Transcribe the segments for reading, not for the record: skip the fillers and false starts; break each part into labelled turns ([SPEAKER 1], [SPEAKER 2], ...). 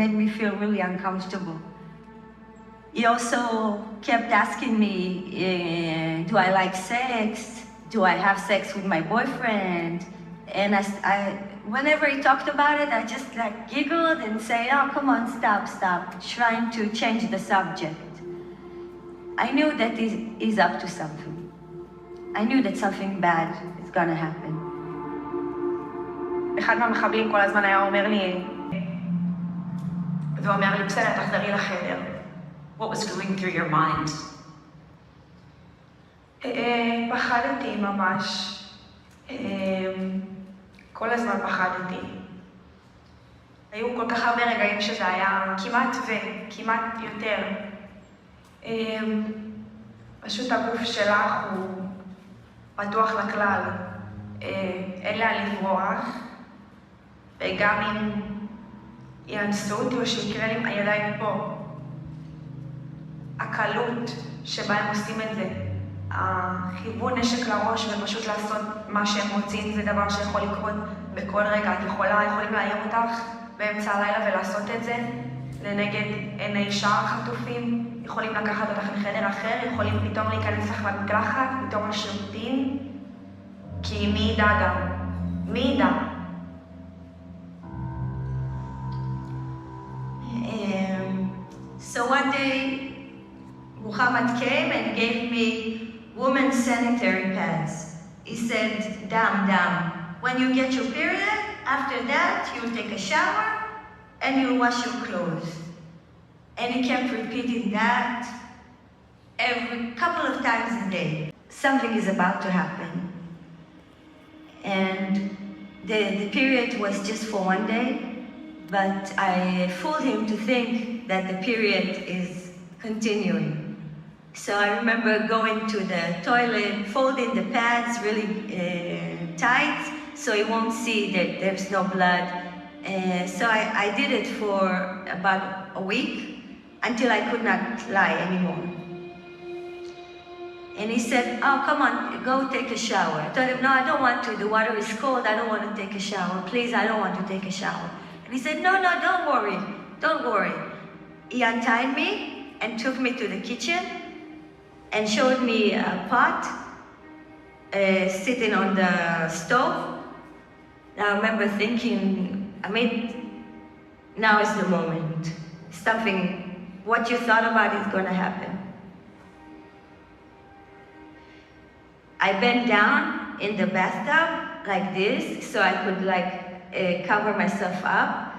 [SPEAKER 1] made me feel really uncomfortable. He also kept asking me, do I like sex? Do I have sex with my boyfriend? And whenever he talked about it, I just like giggled and say, oh, come on, stop, trying to change the subject. I knew that he's up to something. I knew that something bad is gonna happen.
[SPEAKER 2] אחד מהמחבלים כל הזמן היה אומר לי, ואומר לי, בסדר, תחזרי לחדר.
[SPEAKER 3] What was going through your mind?
[SPEAKER 2] פחדתי ממש. כל הזמן פחדתי. היו כל כך הרבה רגעים שזה היה כמעט יותר. פשוט הגוף שלך הוא פתוח לכלל. אין לאן לברוח. וגם אם יאנסו אותי או שיקרה לי הידיים פה. הקלות שבה הם עושים את זה. החיוון נשק לראש ופשוט לעשות מה שהם רוצים זה דבר שיכול לקרות בכל רגע. את יכולים לאיים אותך באמצע הלילה ולעשות את זה לנגד עיני שאר החטופים. יכולים לקחת אותך לחדר אחר, יכולים פתאום להיכנס לך למקלחת, פתאום לשירותים. כי מי ידע גם? מי ידע?
[SPEAKER 1] So one day, Muhammad came and gave me women's sanitary pads. He said, damn, when you get your period, after that, you'll take a shower and you'll wash your clothes. And he kept repeating that every couple of times a day. Something is about to happen. And the period was just for one day, but I fooled him to think that the period is continuing. So I remember going to the toilet, folding the pads really tight so he won't see that there's no blood. So I did it for about a week until I could not lie anymore. And he said, oh, come on, go take a shower. I told him, no, I don't want to. The water is cold. I don't want to take a shower. Please, I don't want to take a shower. And he said, no, don't worry. He untied me and took me to the kitchen and showed me a pot sitting on the stove. I remember thinking, now is the moment. What you thought about is going to happen. I bent down in the bathtub like this, so I could cover myself up,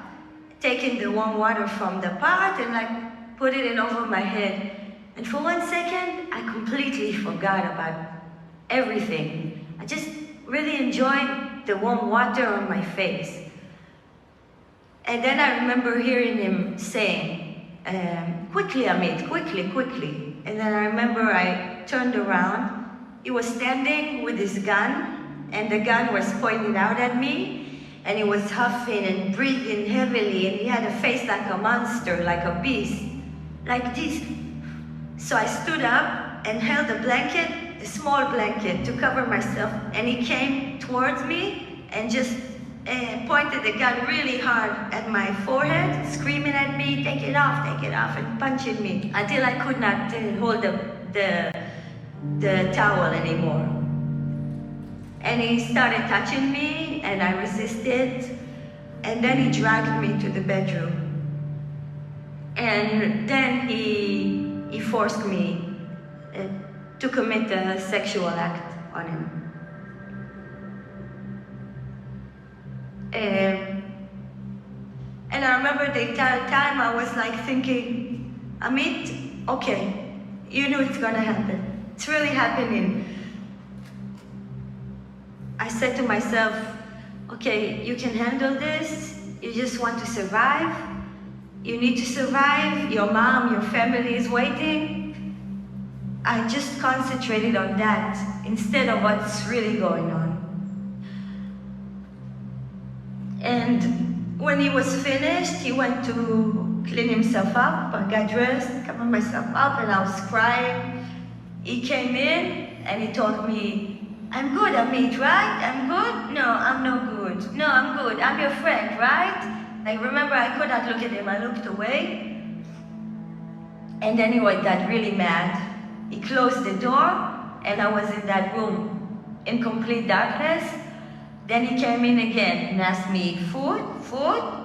[SPEAKER 1] taking the warm water from the pot and put it in over my head. And for 1 second, I completely forgot about everything. I just really enjoyed the warm water on my face. And then I remember hearing him saying, quickly, Amit, quickly. And then I remember I turned around. He was standing with his gun, and the gun was pointed out at me, and he was huffing and breathing heavily, and he had a face like a monster, like a beast, like this. So I stood up and held a blanket, a small blanket, to cover myself, and he came towards me and just pointed the gun really hard at my forehead, screaming at me, take it off, and punching me, until I could not hold the towel anymore. And he started touching me, and I resisted, and then he dragged me to the bedroom. And then he forced me to commit a sexual act on him. And I remember the entire time I was thinking, Amit, okay, you know it's gonna happen. It's really happening. I said to myself, okay, you can handle this. You just want to survive. You need to survive. Your mom, your family is waiting. I just concentrated on that instead of what's really going on. And when he was finished, he went to clean himself up. I got dressed, covered myself up, and I was crying. He came in and he told me, I'm good, Amit, right? I'm good? No, I'm no good. No, I'm good. I'm your friend, right? I remember I could not look at him. I looked away. And then he got really mad. He closed the door, and I was in that room in complete darkness. Then he came in again and asked me, food?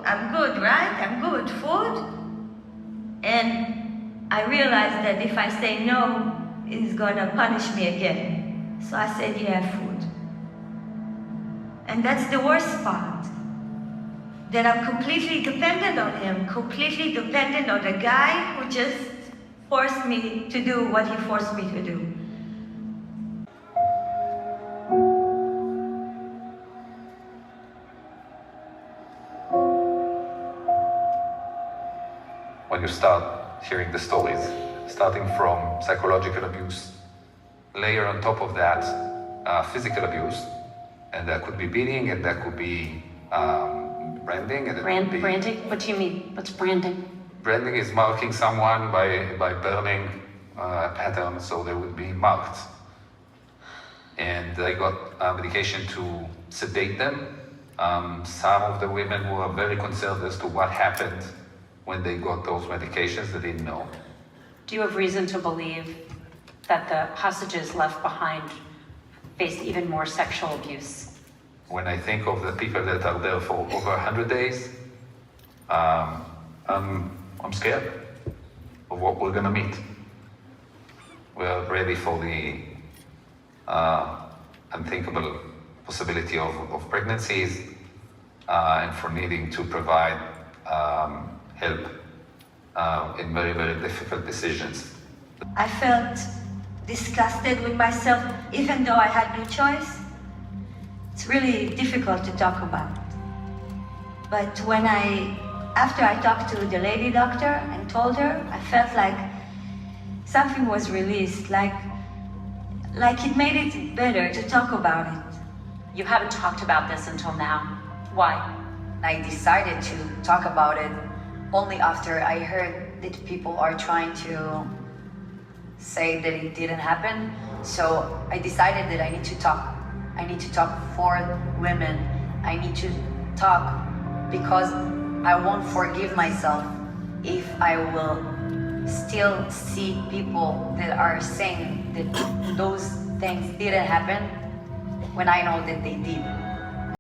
[SPEAKER 1] I'm good, right? I'm good, food? And I realized that if I say no, he's gonna punish me again. So I said, yeah, food. And that's the worst part. That I'm completely dependent on him, completely dependent on the guy who just forced me to do what he forced me to do.
[SPEAKER 4] When you start hearing the stories, starting from psychological abuse, layer on top of that physical abuse, and that could be beating, and that could be branding, and it could be...
[SPEAKER 3] Branding? What do you mean? What's branding?
[SPEAKER 4] Branding is marking someone by burning a pattern, so they would be marked. And I got medication to sedate them. Some of the women were very concerned as to what happened when they got those medications. They didn't know.
[SPEAKER 3] Do you have reason to believe that the hostages left behind faced even more sexual abuse?
[SPEAKER 4] When I think of the people that are there for over 100 days, I'm scared of what we're gonna meet. We're ready for the unthinkable possibility of pregnancies and for needing to provide help in very, very difficult decisions.
[SPEAKER 1] I felt disgusted with myself, even though I had no choice. It's really difficult to talk about. But after I talked to the lady doctor and told her, I felt like something was released, like it made it better to talk about it.
[SPEAKER 3] You haven't talked about this until now. Why?
[SPEAKER 5] I decided to talk about it only after I heard that people are trying to say that it didn't happen. So I decided that I need to talk. I need to talk for women. I need to talk because I won't forgive myself if I will still see people that are saying that those things didn't happen when I know that they did.